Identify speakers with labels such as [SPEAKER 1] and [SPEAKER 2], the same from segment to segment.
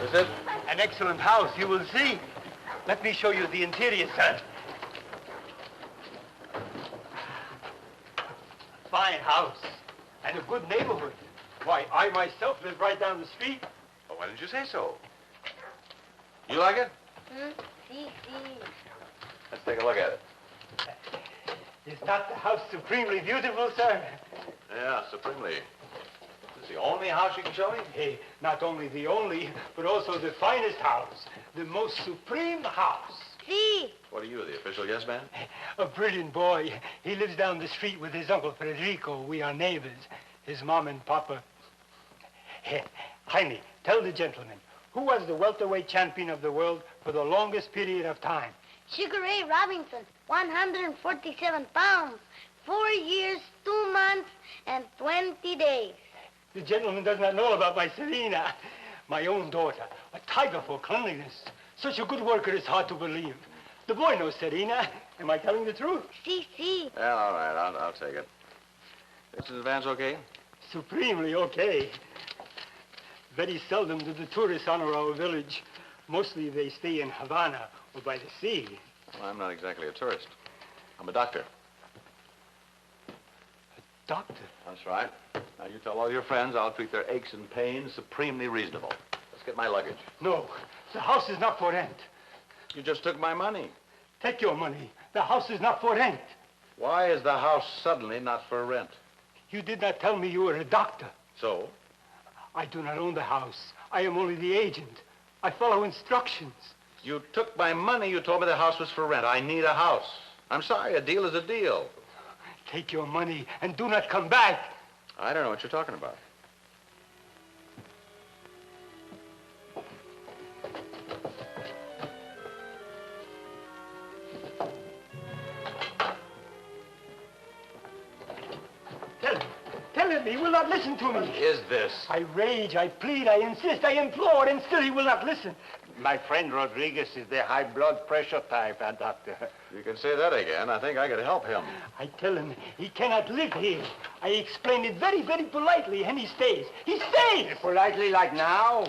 [SPEAKER 1] Is it?
[SPEAKER 2] An excellent house, you will see. Let me show you the interior, sir. Fine house and a good neighborhood. Why, I myself live right down the street.
[SPEAKER 1] Well, why didn't you say so? You like it?
[SPEAKER 3] Si.
[SPEAKER 1] Let's take a look at it.
[SPEAKER 2] Is not the house supremely beautiful, sir?
[SPEAKER 1] Yeah, supremely. This is the only house you can show me?
[SPEAKER 2] Hey, not only the only, but also the finest house. The most supreme house.
[SPEAKER 3] Si.
[SPEAKER 1] What are you, the official yes man?
[SPEAKER 2] A brilliant boy. He lives down the street with his uncle Federico. We are neighbors. His mom and papa. Hey, Jaime, tell the gentleman, who was the welterweight champion of the world for the longest period of time?
[SPEAKER 3] Sugar Ray Robinson, 147 pounds, 4 years, 2 months, and 20 days.
[SPEAKER 2] The gentleman does not know about my Serena, my own daughter. A tiger for cleanliness. Such a good worker is hard to believe. The boy knows Serena. Am I telling the truth?
[SPEAKER 3] Si.
[SPEAKER 1] Well, all right, I'll take it. Is the advance okay?
[SPEAKER 2] Supremely okay. Very seldom do the tourists honor our village. Mostly they stay in Havana or by the sea.
[SPEAKER 1] Well, I'm not exactly a tourist. I'm a doctor.
[SPEAKER 2] A doctor?
[SPEAKER 1] That's right. Now, you tell all your friends I'll treat their aches and pains supremely reasonable. Let's get my luggage.
[SPEAKER 2] No, the house is not for rent.
[SPEAKER 1] You just took my money.
[SPEAKER 2] Take your money. The house is not for rent.
[SPEAKER 1] Why is the house suddenly not for rent?
[SPEAKER 2] You did not tell me you were a doctor.
[SPEAKER 1] So?
[SPEAKER 2] I do not own the house. I am only the agent. I follow instructions.
[SPEAKER 1] You took my money. You told me the house was for rent. I need a house. I'm sorry, a deal is a deal.
[SPEAKER 2] Take your money and do not come back.
[SPEAKER 1] I don't know what you're talking about.
[SPEAKER 2] Tell him he will not listen to me.
[SPEAKER 1] What is this?
[SPEAKER 2] I rage, I plead, I insist, I implore, and still he will not listen.
[SPEAKER 4] My friend Rodriguez is the high blood pressure type, Doctor.
[SPEAKER 1] You can say that again. I think I could help him.
[SPEAKER 2] I tell him he cannot live here. I explain it very, very politely, and he stays. He stays!
[SPEAKER 4] Politely like now?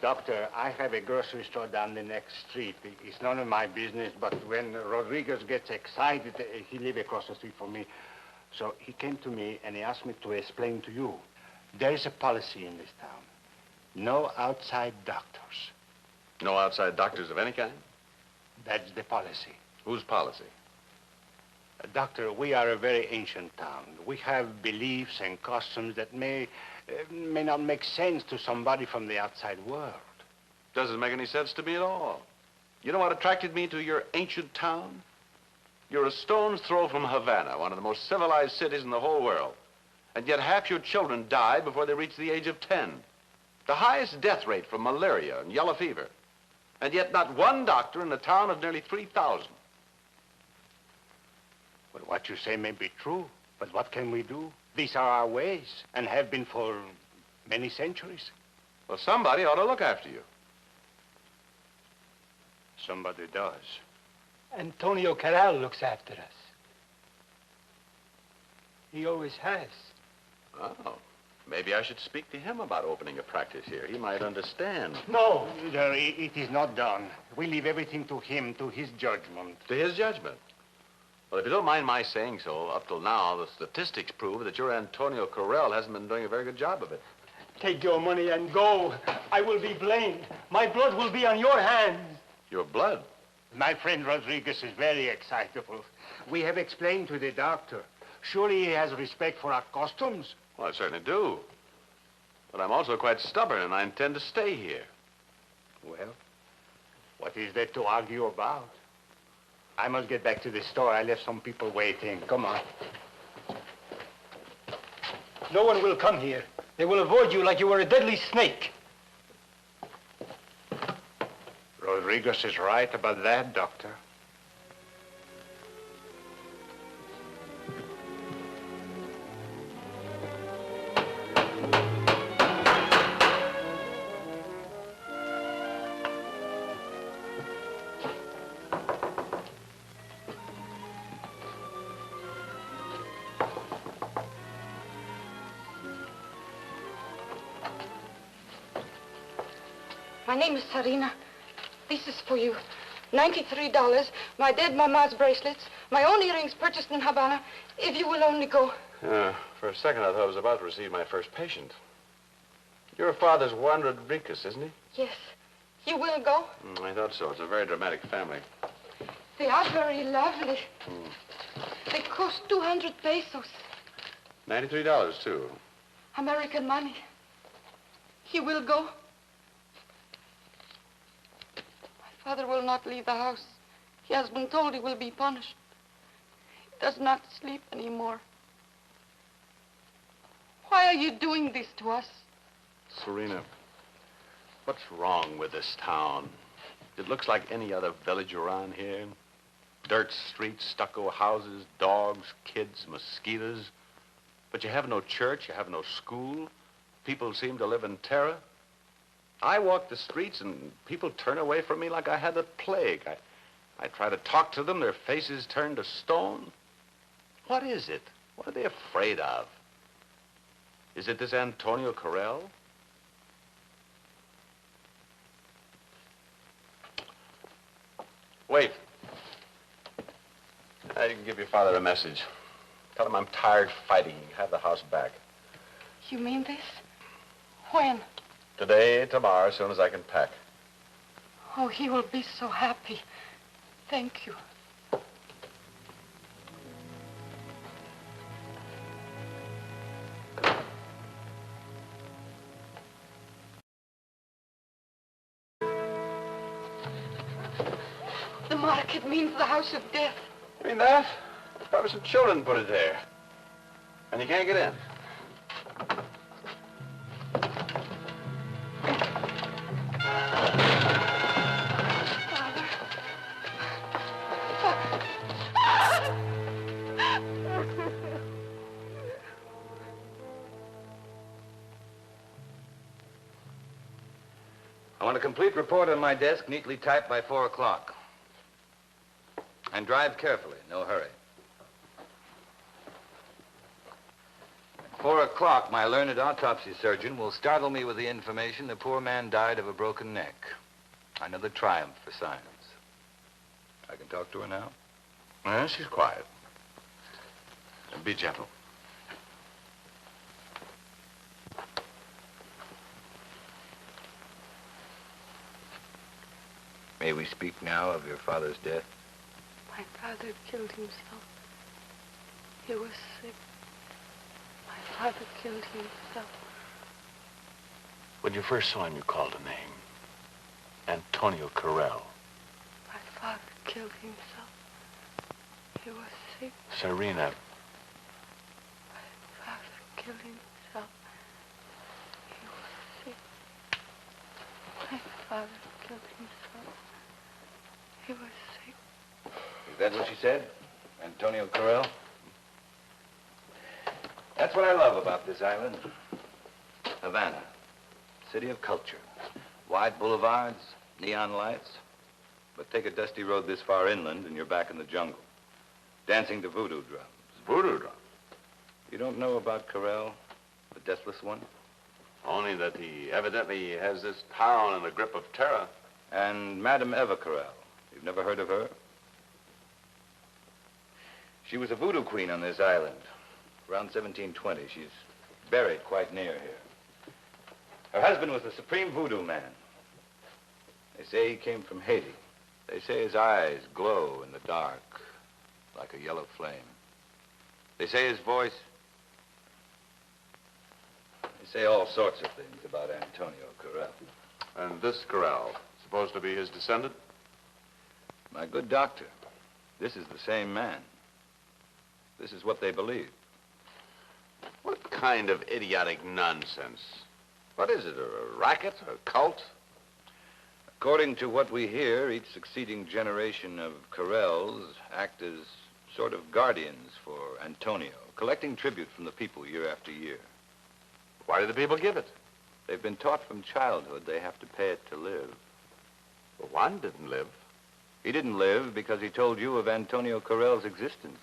[SPEAKER 4] Doctor, I have a grocery store down the next street. It's none of my business, but when Rodriguez gets excited, he lives across the street from me. So he came to me and he asked me to explain to you. There is a policy in this town. No outside doctors.
[SPEAKER 1] No outside doctors of any kind?
[SPEAKER 4] That's the policy.
[SPEAKER 1] Whose policy?
[SPEAKER 4] Doctor, we are a very ancient town. We have beliefs and customs that may not make sense to somebody from the outside world.
[SPEAKER 1] Doesn't make any sense to me at all. You know what attracted me to your ancient town? You're a stone's throw from Havana, one of the most civilized cities in the whole world. And yet half your children die before they reach the age of 10. The highest death rate from malaria and yellow fever. And yet not one doctor in a town of nearly 3,000.
[SPEAKER 4] Well, what you say may be true, but what can we do? These are our ways, and have been for many centuries.
[SPEAKER 1] Well, somebody ought to look after you.
[SPEAKER 4] Somebody does.
[SPEAKER 2] Antonio Carrel looks after us. He always has.
[SPEAKER 1] Oh, maybe I should speak to him about opening a practice here. He might understand.
[SPEAKER 2] No.
[SPEAKER 4] It is not done. We leave everything to him, to his judgment.
[SPEAKER 1] To his judgment? Well, if you don't mind my saying so, up till now, the statistics prove that your Antonio Carrel hasn't been doing a very good job of it.
[SPEAKER 2] Take your money and go. I will be blamed. My blood will be on your hands.
[SPEAKER 1] Your blood?
[SPEAKER 4] My friend Rodriguez is very excitable. We have explained to the doctor. Surely he has respect for our customs.
[SPEAKER 1] Well, I certainly do. But I'm also quite stubborn, and I intend to stay here.
[SPEAKER 4] Well, what is there to argue about? I must get back to the store. I left some people waiting. Come on.
[SPEAKER 2] No one will come here. They will avoid you like you were a deadly snake.
[SPEAKER 4] Rodriguez is right about that, Doctor.
[SPEAKER 5] My name is Sarina. This is for you. $93, my dead mama's bracelets, my own earrings purchased in Havana, if you will only go.
[SPEAKER 1] For a second, I thought I was about to receive my first patient. Your father's Juan Rodriguez, isn't he?
[SPEAKER 5] Yes. You will go?
[SPEAKER 1] I thought so. It's a very dramatic family.
[SPEAKER 5] They are very lovely. They cost 200 pesos.
[SPEAKER 1] $93, too.
[SPEAKER 5] American money. You will go? My father will not leave the house. He has been told he will be punished. He does not sleep anymore. Why are you doing this to us?
[SPEAKER 1] Serena, what's wrong with this town? It looks like any other village around here. Dirt streets, stucco houses, dogs, kids, mosquitoes. But you have no church, you have no school. People seem to live in terror. I walk the streets and people turn away from me like I had the plague. I try to talk to them, their faces turn to stone. What is it? What are they afraid of? Is it this Antonio Carrel? Wait. I can give your father a message. Tell him I'm tired fighting. Have the house back.
[SPEAKER 5] You mean this? When?
[SPEAKER 1] Today, tomorrow, as soon as I can pack.
[SPEAKER 5] Oh, he will be so happy. Thank you. The market means the house of death.
[SPEAKER 1] You mean that? Probably some children put it there. And you can't get in.
[SPEAKER 6] I want a complete report on my desk, neatly typed by 4 o'clock. And drive carefully, no hurry. At 4 o'clock, my learned autopsy surgeon will startle me with the information the poor man died of a broken neck. Another triumph for science. I can talk to her now?
[SPEAKER 1] Well, she's quiet. And be gentle.
[SPEAKER 6] May we speak now of your father's death?
[SPEAKER 5] My father killed himself. He was sick. My father killed himself.
[SPEAKER 1] When you first saw him, you called a name. Antonio Carrel.
[SPEAKER 5] My father killed himself. He was sick.
[SPEAKER 1] Serena.
[SPEAKER 5] My father killed himself. He was sick. My father killed himself. He was sick.
[SPEAKER 6] Is that what she said? Antonio Carrel? That's what I love about this island. Havana, city of culture. Wide boulevards, neon lights. But take a dusty road this far inland and you're back in the jungle. Dancing to voodoo drums.
[SPEAKER 1] Voodoo drum.
[SPEAKER 6] You don't know about Carrel, the deathless one?
[SPEAKER 1] Only that he evidently has this town in the grip of terror.
[SPEAKER 6] And Madame Eva Carrel. You've never heard of her? She was a voodoo queen on this island. Around 1720. She's buried quite near here. Her husband was the supreme voodoo man. They say he came from Haiti. They say his eyes glow in the dark like a yellow flame. They say his voice... They say all sorts of things about Antonio Carrel.
[SPEAKER 1] And this Carrel, supposed to be his descendant?
[SPEAKER 6] My good doctor, this is the same man. This is what they believe.
[SPEAKER 1] What kind of idiotic nonsense? What is it, a racket, a cult?
[SPEAKER 6] According to what we hear, each succeeding generation of Carrels act as sort of guardians for Antonio, collecting tribute from the people year after year.
[SPEAKER 1] Why do the people give it?
[SPEAKER 6] They've been taught from childhood they have to pay it to live.
[SPEAKER 1] Well, Juan didn't live.
[SPEAKER 6] He didn't live because he told you of Antonio Carrel's existence.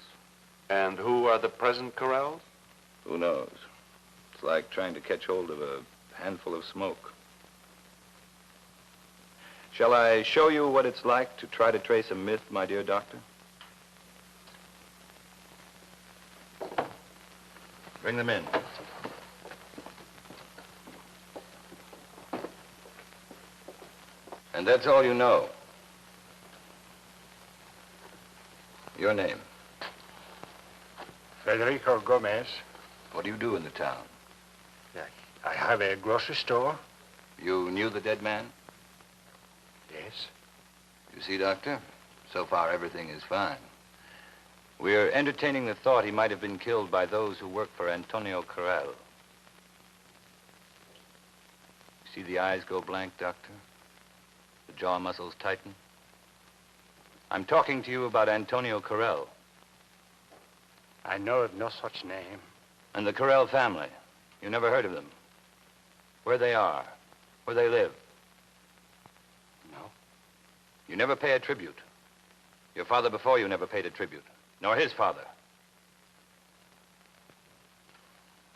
[SPEAKER 1] And who are the present Carrels?
[SPEAKER 6] Who knows? It's like trying to catch hold of a handful of smoke. Shall I show you what it's like to try to trace a myth, my dear doctor? Bring them in. And that's all you know. Your name?
[SPEAKER 4] Federico Gomez.
[SPEAKER 6] What do you do in the town?
[SPEAKER 4] I have a grocery store.
[SPEAKER 6] You knew the dead man?
[SPEAKER 4] Yes.
[SPEAKER 6] You see, Doctor, so far everything is fine. We're entertaining the thought he might have been killed by those who work for Antonio Carrel. You see the eyes go blank, Doctor? The jaw muscles tighten? I'm talking to you about Antonio Carrel.
[SPEAKER 4] I know of no such name.
[SPEAKER 6] And the Carrel family. You never heard of them? Where they are, where they live.
[SPEAKER 4] No.
[SPEAKER 6] You never pay a tribute. Your father before you never paid a tribute, nor his father.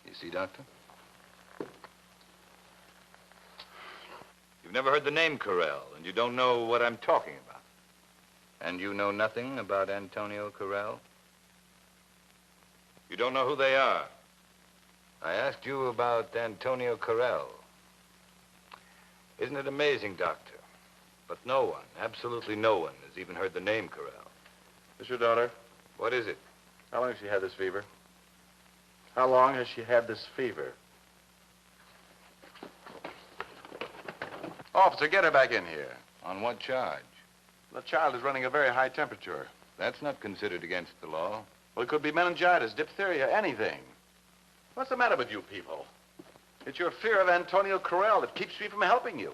[SPEAKER 6] You see, Doctor? You've never heard the name Carrel, and you don't know what I'm talking about. And you know nothing about Antonio Carrel? You don't know who they are. I asked you about Antonio Carrel. Isn't it amazing, Doctor? But no one, absolutely no one, has even heard the name Carrel.
[SPEAKER 1] Is your daughter?
[SPEAKER 6] What is it?
[SPEAKER 1] How long has she had this fever? How long has she had this fever? Officer, get her back in here.
[SPEAKER 6] On what charge?
[SPEAKER 1] The child is running a very high temperature.
[SPEAKER 6] That's not considered against the law.
[SPEAKER 1] Well, it could be meningitis, diphtheria, anything. What's the matter with you people? It's your fear of Antonio Carrel that keeps me from helping you.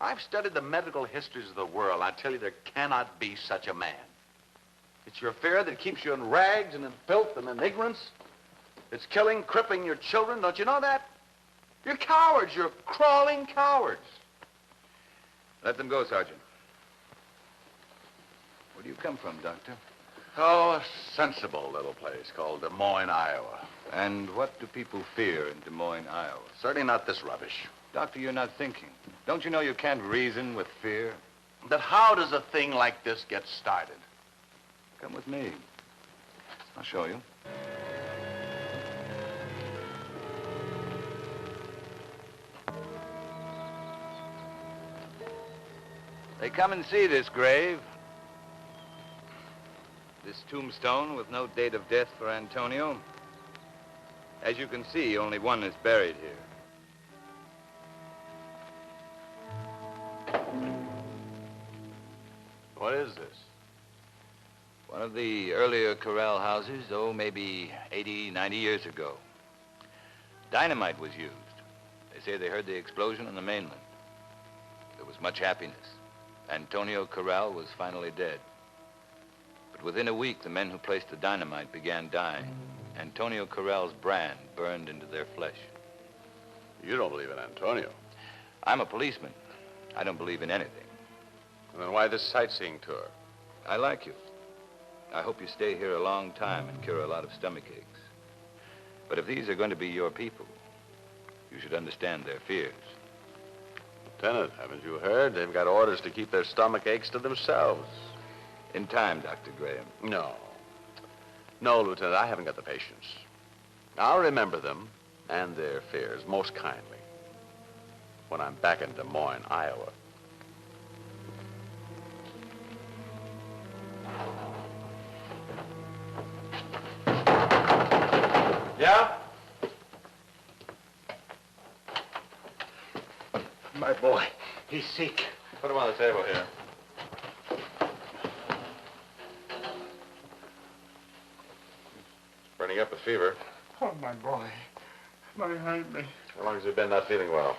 [SPEAKER 1] I've studied the medical histories of the world. I tell you, there cannot be such a man. It's your fear that keeps you in rags and in filth and in ignorance. It's killing, crippling your children. Don't you know that? You're cowards. You're crawling cowards.
[SPEAKER 6] Let them go, Sergeant. Where do you come from, Doctor?
[SPEAKER 1] Oh, a sensible little place called Des Moines, Iowa.
[SPEAKER 6] And what do people fear in Des Moines, Iowa?
[SPEAKER 1] Certainly not this rubbish.
[SPEAKER 6] Doctor, you're not thinking. Don't you know you can't reason with fear?
[SPEAKER 1] That how does a thing like this get started?
[SPEAKER 6] Come with me. I'll show you. They come and see this grave. This tombstone with no date of death for Antonio. As you can see, only one is buried here.
[SPEAKER 1] What is this?
[SPEAKER 6] One of the earlier Carrel houses, oh, maybe 80, 90 years ago. Dynamite was used. They say they heard the explosion on the mainland. There was much happiness. Antonio Carrel was finally dead. But within a week, the men who placed the dynamite began dying. Antonio Carrel's brand burned into their flesh.
[SPEAKER 1] You don't believe in Antonio.
[SPEAKER 6] I'm a policeman. I don't believe in anything.
[SPEAKER 1] Well, then why this sightseeing tour?
[SPEAKER 6] I like you. I hope you stay here a long time and cure a lot of stomach aches. But if these are going to be your people, you should understand their fears.
[SPEAKER 1] Lieutenant, haven't you heard? They've got orders to keep their stomach aches to themselves.
[SPEAKER 6] In time, Dr. Graham.
[SPEAKER 1] No. No, Lieutenant, I haven't got the patience. I'll remember them and their fears most kindly when I'm back in Des Moines, Iowa. Yeah?
[SPEAKER 4] My boy, he's sick.
[SPEAKER 1] Put him on the table here. Burning up with fever.
[SPEAKER 4] Oh, my boy. My me.
[SPEAKER 1] How long has he been not feeling well?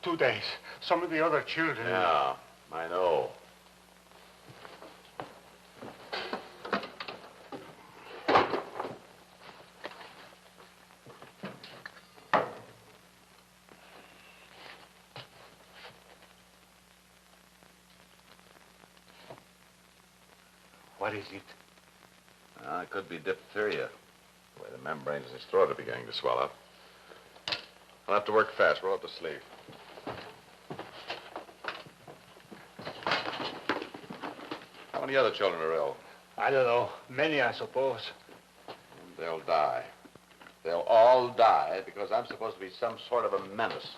[SPEAKER 4] 2 days. Some of the other children.
[SPEAKER 1] Yeah, I know.
[SPEAKER 4] What is it?
[SPEAKER 1] It could be diphtheria. The way the membranes in his throat are beginning to swell up. I'll have to work fast. Roll up the sleeve. many other children are ill?
[SPEAKER 4] I don't know. Many, I suppose.
[SPEAKER 1] They'll die. They'll all die because I'm supposed to be some sort of a menace.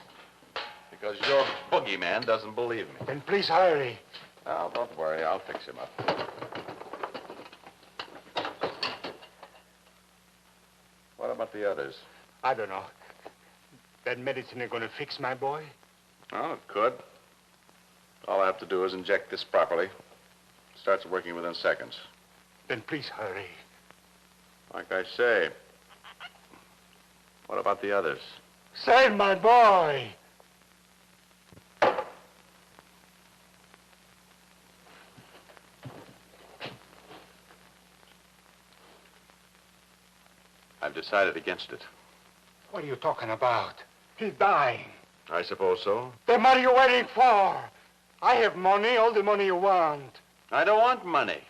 [SPEAKER 1] Because your boogeyman doesn't believe me.
[SPEAKER 4] Then please hurry.
[SPEAKER 1] Oh, don't worry. I'll fix him up. What about the others?
[SPEAKER 4] I don't know. That medicine ain't gonna fix my boy?
[SPEAKER 1] Oh, it could. All I have to do is inject this properly. It starts working within seconds.
[SPEAKER 4] Then please hurry.
[SPEAKER 1] Like I say. What about the others?
[SPEAKER 4] Save my boy!
[SPEAKER 1] I've decided against it.
[SPEAKER 4] What are you talking about? He's dying.
[SPEAKER 1] I suppose so.
[SPEAKER 4] Then what are you waiting for? I have money, all the money you want.
[SPEAKER 1] I don't want money.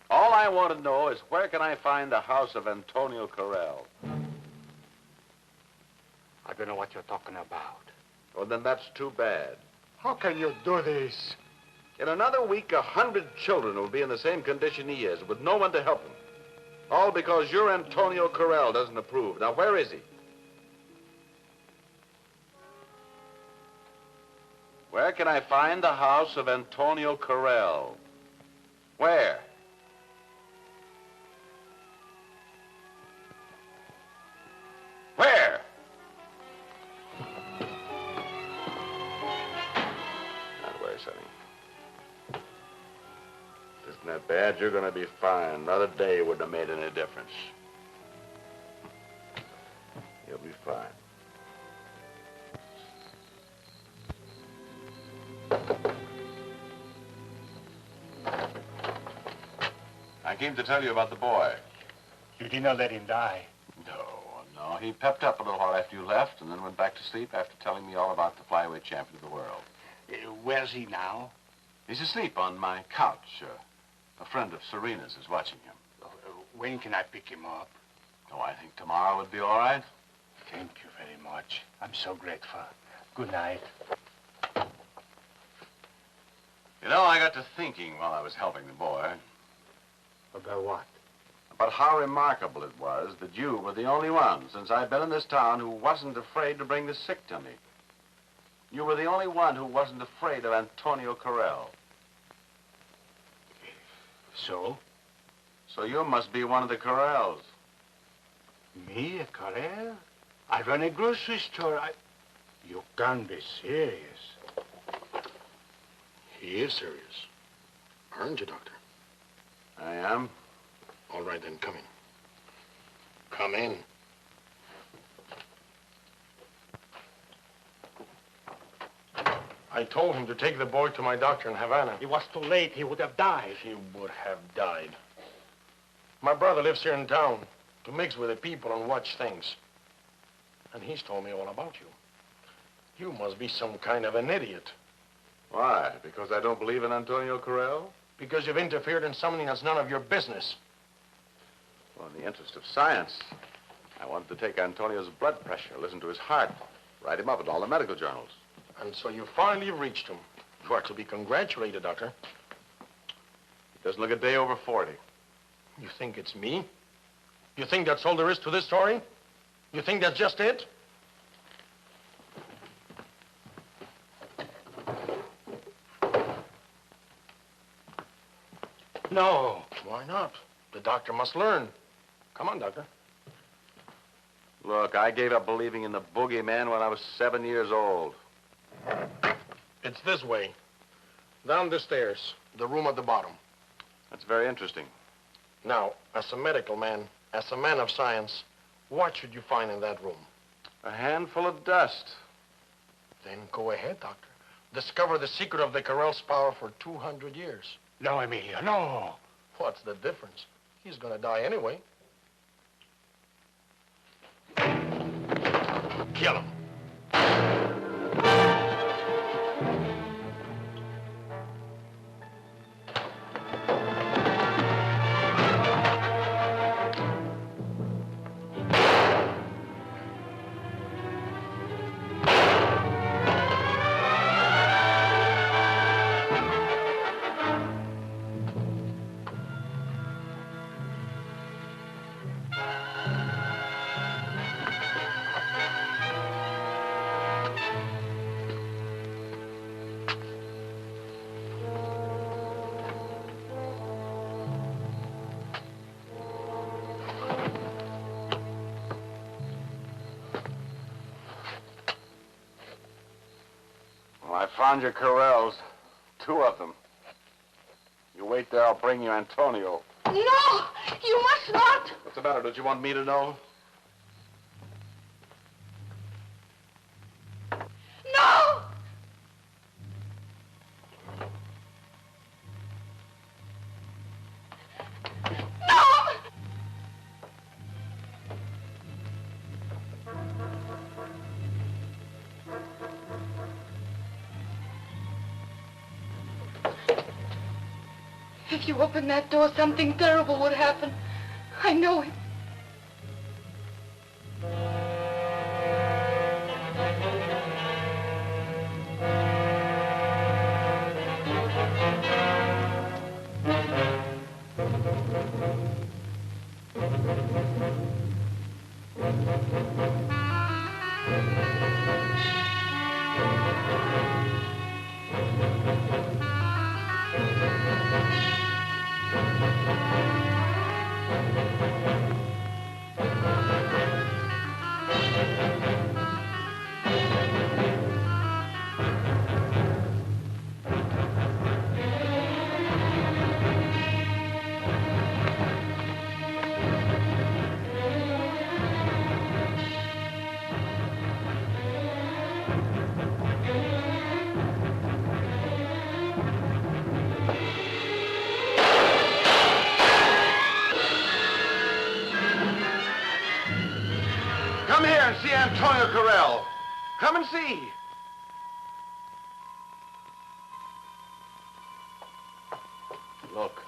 [SPEAKER 1] All I want to know is where can I find the house of Antonio Carrel?
[SPEAKER 4] I don't know what you're talking about.
[SPEAKER 1] Well, then that's too bad.
[SPEAKER 4] How can you do this?
[SPEAKER 1] In another week, 100 children will be in the same condition he is, with no one to help them. All because your Antonio Carrel doesn't approve. Now, where is he? Where can I find the house of Antonio Carrel? Where? Where? Not where, Sonny. Isn't that bad? You're going to be fine. Another day wouldn't have made any difference. You'll be fine. I came to tell you about the boy.
[SPEAKER 4] You did not let him die.
[SPEAKER 1] No. He pepped up a little while after you left and then went back to sleep after telling me all about the flyweight champion of the world.
[SPEAKER 4] Where's he now?
[SPEAKER 1] He's asleep on my couch. A friend of Serena's is watching him.
[SPEAKER 4] When can I pick him up?
[SPEAKER 1] Oh, I think tomorrow would be all right.
[SPEAKER 4] Thank you very much. I'm so grateful. Good night.
[SPEAKER 1] You know, I got to thinking while I was helping the boy
[SPEAKER 4] About what?
[SPEAKER 1] about how remarkable it was that you were the only one since I've been in this town who wasn't afraid to bring the sick to me. You were the only one who wasn't afraid of Antonio Carrel.
[SPEAKER 4] So?
[SPEAKER 1] So you must be one of the Carrels.
[SPEAKER 4] Me, a Carrel? I run a grocery store. You can't be serious.
[SPEAKER 7] He is serious. Aren't you, Doctor?
[SPEAKER 1] I am.
[SPEAKER 7] All right, then, come in. Come in. I told him to take the boy to my doctor in Havana.
[SPEAKER 2] It was too late. He would have died.
[SPEAKER 7] He would have died. My brother lives here in town to mix with the people and watch things. And he's told me all about you. You must be some kind of an idiot.
[SPEAKER 1] Why? Because I don't believe in Antonio Carrel?
[SPEAKER 7] Because you've interfered in something that's none of your business.
[SPEAKER 1] Well, in the interest of science, I wanted to take Antonio's blood pressure, listen to his heart, write him up in all the medical journals.
[SPEAKER 7] And so you finally reached him. You are to be congratulated, Doctor.
[SPEAKER 1] He doesn't look a day over 40.
[SPEAKER 7] You think it's me? You think that's all there is to this story? You think that's just it?
[SPEAKER 2] No.
[SPEAKER 7] Why not? The doctor must learn. Come on, Doctor.
[SPEAKER 1] Look, I gave up believing in the boogeyman when I was 7 years old.
[SPEAKER 7] It's this way. Down the stairs, the room at the bottom.
[SPEAKER 1] That's very interesting.
[SPEAKER 7] Now, as a medical man, as a man of science, what should you find in that room?
[SPEAKER 1] A handful of dust.
[SPEAKER 7] Then go ahead, Doctor. Discover the secret of the Carrel's power for 200 years.
[SPEAKER 2] No, Emilio, no.
[SPEAKER 7] What's the difference? He's gonna die anyway. Kill him.
[SPEAKER 1] Well, I found your Carrels. 2 of them. You wait there, I'll bring you Antonio.
[SPEAKER 5] No! You must not!
[SPEAKER 1] What's the matter? Don't you want me to know?
[SPEAKER 5] No! No! If you open that door, something terrible would happen. I know it.
[SPEAKER 1] Come here and see Antonio Carrel. Come and see. Look.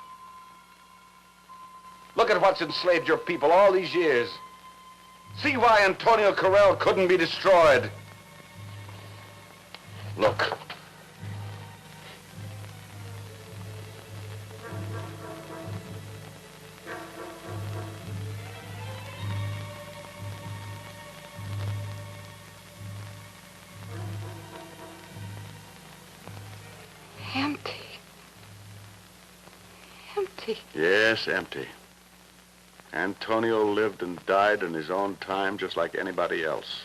[SPEAKER 1] Look at what's enslaved your people all these years. See why Antonio Carrel couldn't be destroyed. Look.
[SPEAKER 5] Empty. Empty.
[SPEAKER 1] Yes, empty. Antonio lived and died in his own time just like anybody else.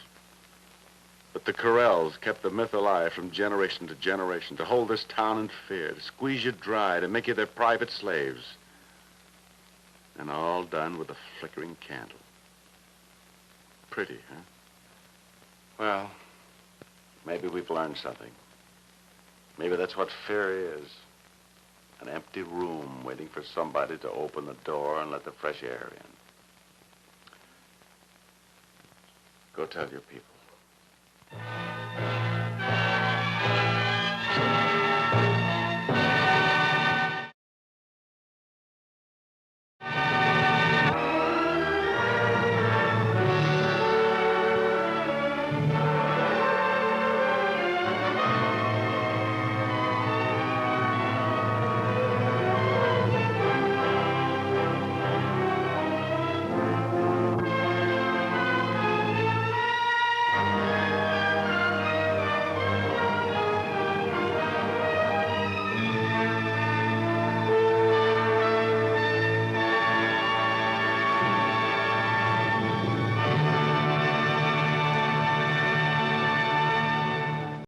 [SPEAKER 1] But the Carrels kept the myth alive from generation to generation, to hold this town in fear, to squeeze you dry, to make you their private slaves. And all done with a flickering candle. Pretty, huh? Well, maybe we've learned something. Maybe that's what fear is. An empty room waiting for somebody to open the door and let the fresh air in. Go tell your people.